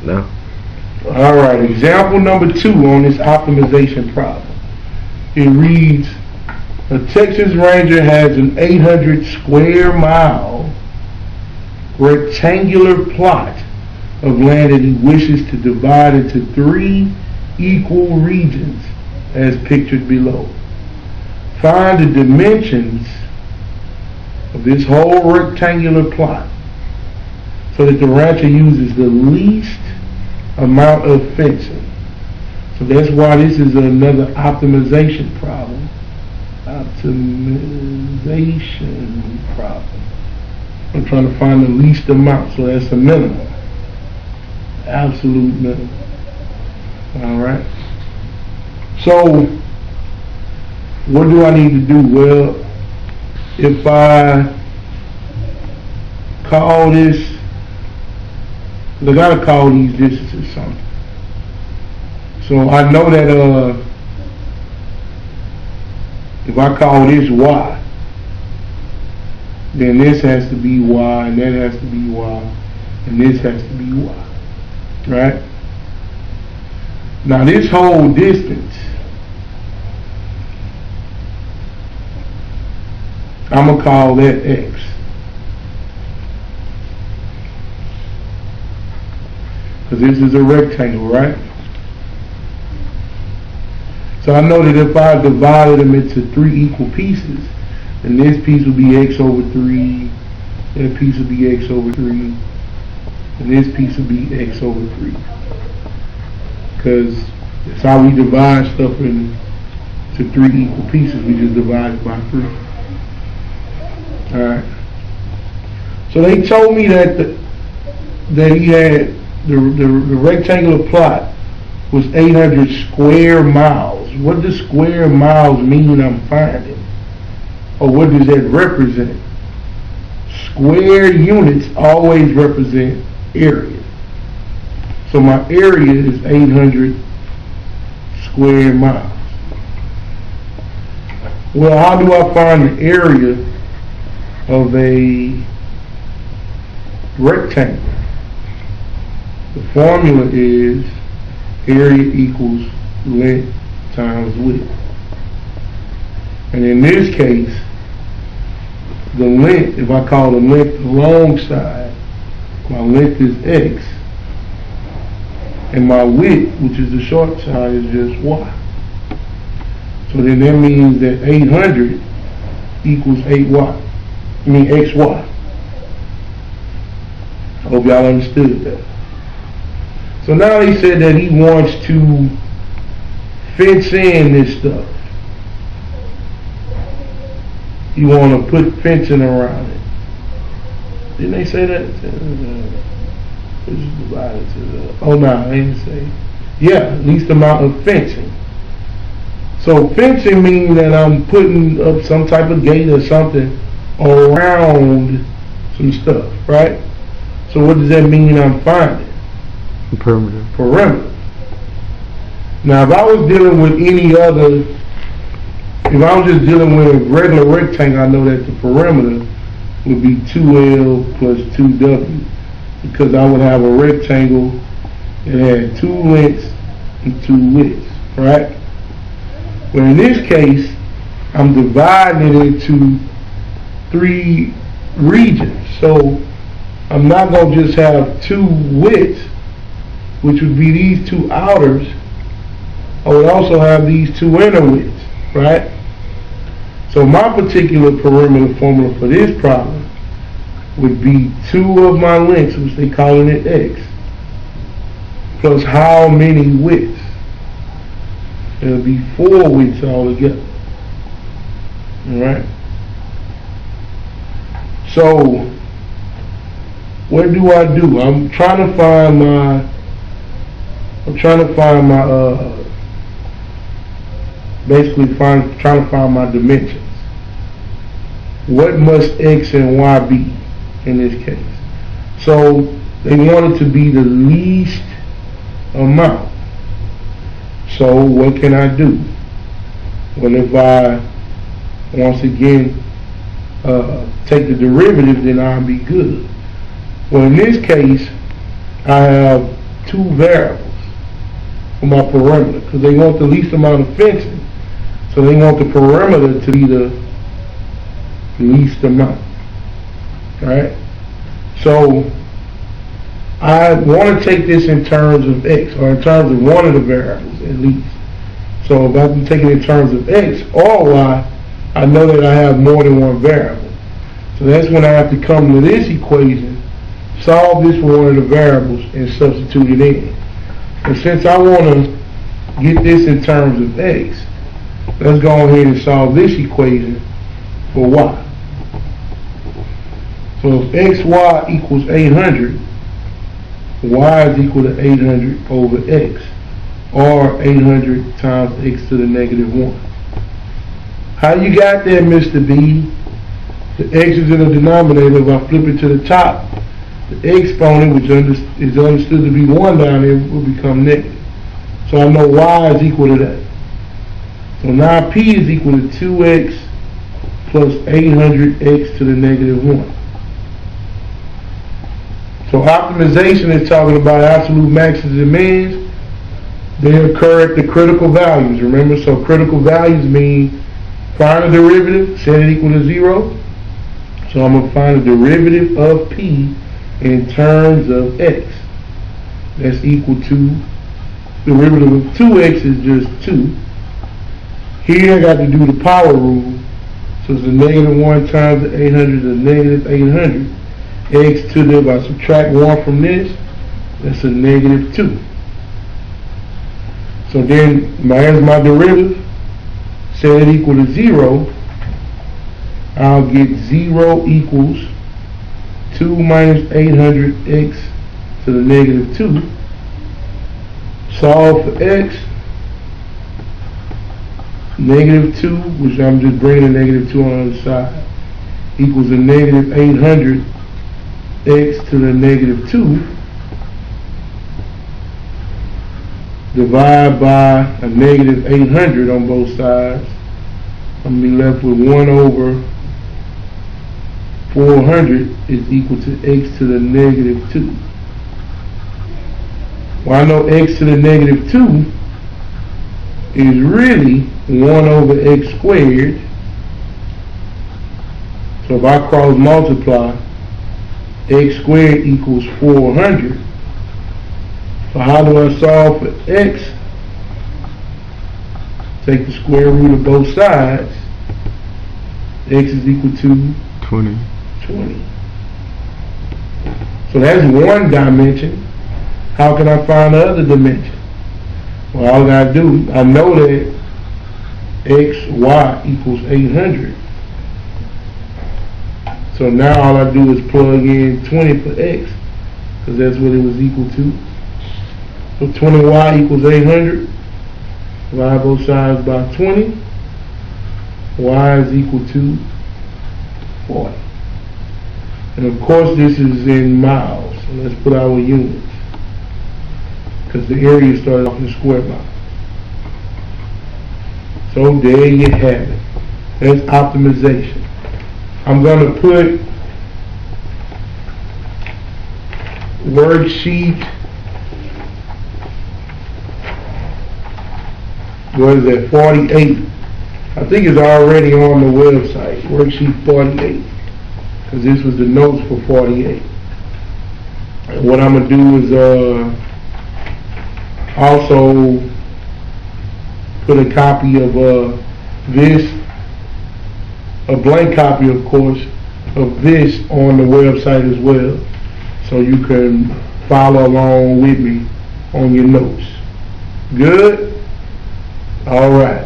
now. All right, example number 2 on this optimization problem. It reads, a Texas Ranger has an 800 square mile rectangular plot of land that he wishes to divide into 3 equal regions as pictured below. Find the dimensions of this whole rectangular plot so that the rancher uses the least amount of fencing. So that's why this is another optimization problem. Optimization problem. I'm trying to find the least amount, so that's the minimum. Absolute minimum. Alright. So, what do I need to do? Well, if I call this, I gotta call these distances something. So I know that if I call this Y, then this has to be Y, and that has to be Y, and this has to be Y. Right? Now this whole distance, I'm gonna call that X. Because this is a rectangle, right? So I know that if I divided them into 3 equal pieces, then this piece will be X over 3, that piece will be X over 3, and this piece will be X over 3. Because that's how we divide stuff into 3 equal pieces. We just divide it by 3. Alright. So they told me that he had the rectangular plot was 800 square miles. What does square miles mean I'm finding? Or what does that represent? Square units always represent area. So my area is 800 square miles. Well, how do I find the area of a rectangle? The formula is area equals length times width. And in this case, the length, if I call the length the long side, my length is X. And my width, which is the short side, is just Y. So then that means that 800 equals 8Y. I mean XY. I hope y'all understood that. So now he said that he wants to fence in this stuff. You want to put fencing around it. Didn't they say that? Oh no, they didn't say. Yeah, least amount of fencing. So fencing means that I'm putting up some type of gate or something around some stuff, right? So what does that mean I'm finding? Perimeter. Perimeter. Now if I was dealing with any other, if I was just dealing with a regular rectangle, I know that the perimeter would be 2L plus 2W, because I would have a rectangle that had 2 lengths and 2 widths, right? But in this case, I'm dividing it into 3 regions. So I'm not going to just have 2 widths, which would be these 2 outers. I would also have these 2 inner widths, right? So my particular perimeter formula for this problem would be 2 of my lengths, which they calling it X, plus how many widths? It'll be 4 widths altogether. Alright? So what do I do? I'm trying to find my trying to find my dimensions. What must X and Y be in this case? So they want it to be the least amount. So what can I do? Well, if I once again take the derivative, then I'll be good. Well, in this case, I have two variables for my perimeter because they want the least amount of fencing. So they want the perimeter to be the least amount. Alright? So I want to take this in terms of X, or in terms of one of the variables at least. So if I can take it in terms of X or Y, I know that I have more than one variable. So that's when I have to come to this equation, solve this for one of the variables, and substitute it in. And since I want to get this in terms of X, let's go ahead and solve this equation for Y. So if XY equals 800, Y is equal to 800 over X, or 800 times X to the negative 1. How you got there, Mr. B? The X is in the denominator. If I flip it to the top, the exponent, which is understood to be 1 down there, will become negative. So I know Y is equal to that. So now P is equal to 2X plus 800X to the negative 1. So optimization is talking about absolute maxes and mins. They occur at the critical values, remember? So critical values mean find a derivative, set it equal to 0. So I'm going to find a derivative of P in terms of X. That's equal to, derivative of 2X is just 2. Here I got to do the power rule. So it's a negative 1 times the 800 is a negative 800. X to the, if I subtract 1 from this, that's a negative 2. So then, here's my derivative. Set it equal to 0. I'll get 0 equals 2 minus 800x to the negative 2. Solve for x. Negative 2, which I'm just bringing a negative 2 on the other side, equals a negative 800x to the negative 2. Divide by a negative 800 on both sides. I'm going to be left with 1 over 400 is equal to x to the negative 2. Well, I know x to the negative 2 is really 1 over x squared. So if I cross multiply, x squared equals 400. So how do I solve for x? Take the square root of both sides. X is equal to 20. So that's one dimension. How can I find the other dimension? Well, all I gotta do, I know that xy equals 800. So now all I do is plug in 20 for x, because that's what it was equal to. So 20y equals 800. Divide both sides by 20. Y is equal to 40. And of course this is in miles. So let's put our units, because the area started off in square miles. So there you have it. That's optimization. I'm going to put worksheet, what is that, 48. I think it's already on the website, worksheet 48, because this was the notes for 48. And what I'm going to do is also put a copy of this, a blank copy of course, of this on the website as well, so you can follow along with me on your notes. Good? All right.